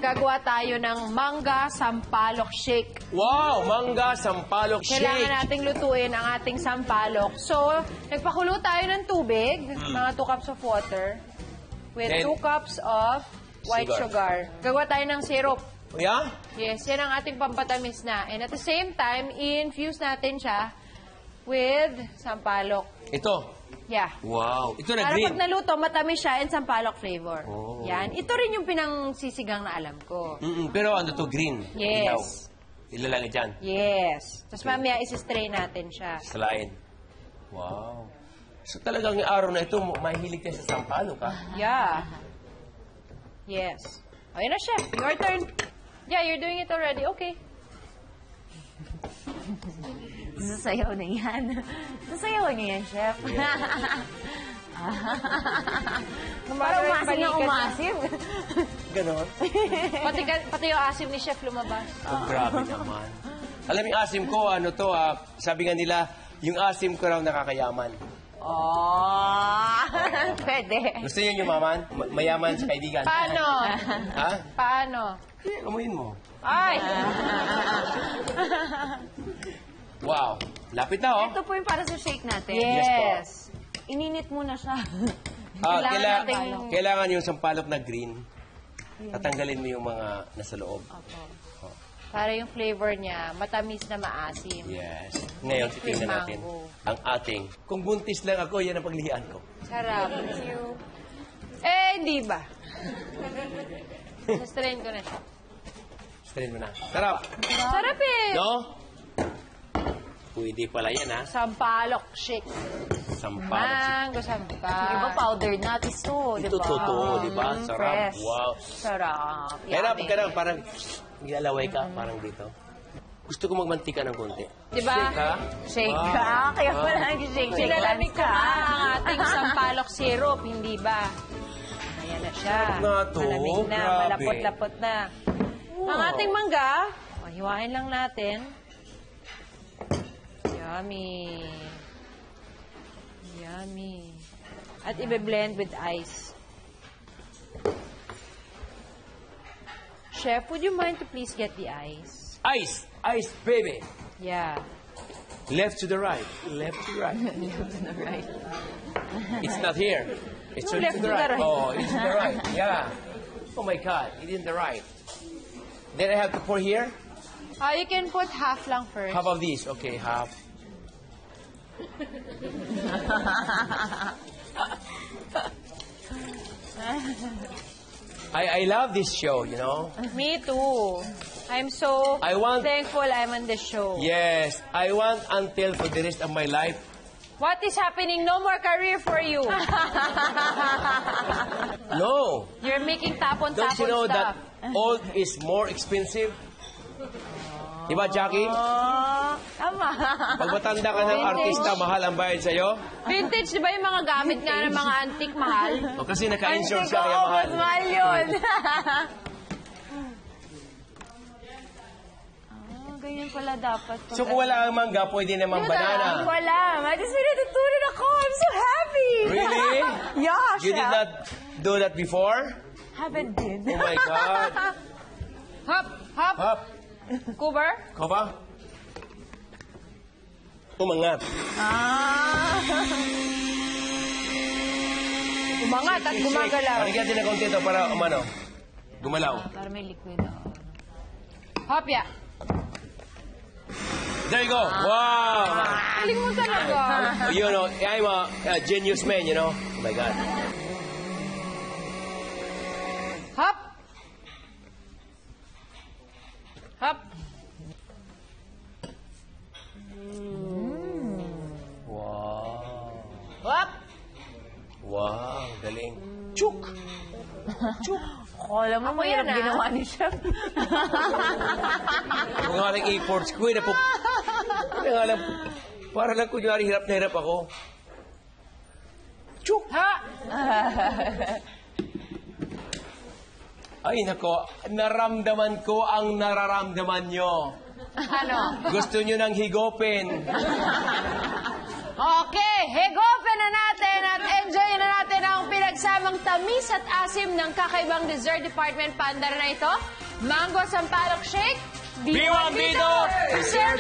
gagawa tayo ng mangga sampalok shake. Wow! Mangga sampalok shake. Kailangan nating lutuin ang ating sampalok. So, nagpakulo tayo ng tubig, mga 2 cups of water, with Then, 2 cups of white sugar. Gagawa tayo ng syrup. Yeah? Yes, yan ang ating pampatamis na. And at the same time, infuse natin siya with sampalok. Ito. Yeah. Wow. Ito na Para green. pag naluto, matamis siya and sampalok flavor. Oh. Yan. Ito rin yung pinangsisigang na alam ko. Pero ano to, green. Yes. Ilaw. Ilalagay dyan. Yes. Tapos mamaya isi-strain natin siya. Salain. Wow. So talagang yung araw na ito, mahilig ka sa sampalok, ha? Yeah. Yes. O, yun na siya. Your turn. Yeah, you're doing it already. Okay. Sasayaw na yan. Sasayaw niya yan, Chef. Parang umasim na umasim. Ganon. Pati yung asim ni Chef lumabas. Oh, grabe naman. Alam yung asim ko, ano to, sabi nga nila, yung asim ko raw nakakayaman. Oh, pwede. Gusto niyo yumaman? Mayaman sa kaibigan? Paano? Ha? Paano? Amuyin mo. Ay! Wow. Lapit na, oh. Ito po yung para sa shake natin. Yes. Ininit muna siya. Kailangan yung sampalok na green. Tatanggalin mo yung mga nasa loob. Para yung flavor niya, matamis na maasim. Yes. Ngayon, titingnan natin ang ating. Kung buntis lang ako, yan ang paglihian ko. Sarap. Hindi ba? Strain ko na siya. Strain mo na. Sarap. Sarap eh. No? Pwede pala yan, ha? Sampalok shake. Sampalok. Mango sampalok. Iba powdered nut ito, di Ito ba? totoo, di ba? Sarap. Fresh. Wow. Sarap. Kaya Yummy. na, parang gilalaway ka, parang dito. Gusto ko magmantika ng konti. Di ba? Shake, ha? Shake Wow. ka. Kaya pala nag-shake. Nilalamig ko ang ating sampalok syrup, hindi ba? Ayan na siya. Nga to, Malamig na, grabe. malapot-lapot na. Ang ating mangga, hiwain lang natin. Yummy. Yummy. At ibe-blend with ice. Chef, would you mind to please get the ice? Ice! Ice, baby! Yeah. Left to the right. Left to the right. Right. It's not here. It's No, only left to the to the right. right. Oh, it's to the right. Yeah. Oh my God, it's in the right. Then I have to pour here. You can put half lang first. Half of these. Okay, half. I love this show, you know. Me too. I'm so thankful I'm on this show. Yes, I want until for the rest of my life. What is happening? No more career for you. No. You're making tapon-tapon Don't you know stuff. that old is more expensive? Diba, Jackie? Tama. Pag matanda ka ng artista, mahal ang bayad sa'yo. Vintage, di ba yung mga gamit nga ng mga antique mahal? O kasi naka-insure siya, kaya mahal. Mas mahal yun. Ganyan pala dapat. So kung wala ang mangga, pwede naman banana. Wala. I just natutunan ako. I'm so happy. Really? Yeah, You did not do that before? Haven't been. Oh my God. Hop, hop. Hop. Cover. Koba? Umangat. Umangat at gumagalaw. Parigyan din ng konti ito para umano. Gumalaw. Para may liquid. Hop, yeah. There you go. Wow. Galing mo talaga. You know, I'm a genius man, you know. Oh my God. Hop. Hop. Wow. Hop. Wow, galing. Chuk! Chuk! Alam mo, mahirap ginawa ni Chef. Kung nga lang e-ports ko, nga lang, para lang kunyari hirap na hirap ako. Chuk! Ha. Ay, nako, naramdaman ko ang nararamdaman nyo. Ano? Gusto nyo ng higopin. Okay, higopin na natin at enjoy na natin ang pinagsabi ang tamis at asim ng kakaibang dessert department pandar na ito. Mango Sampalok Shake. Biwang Bito! Reserve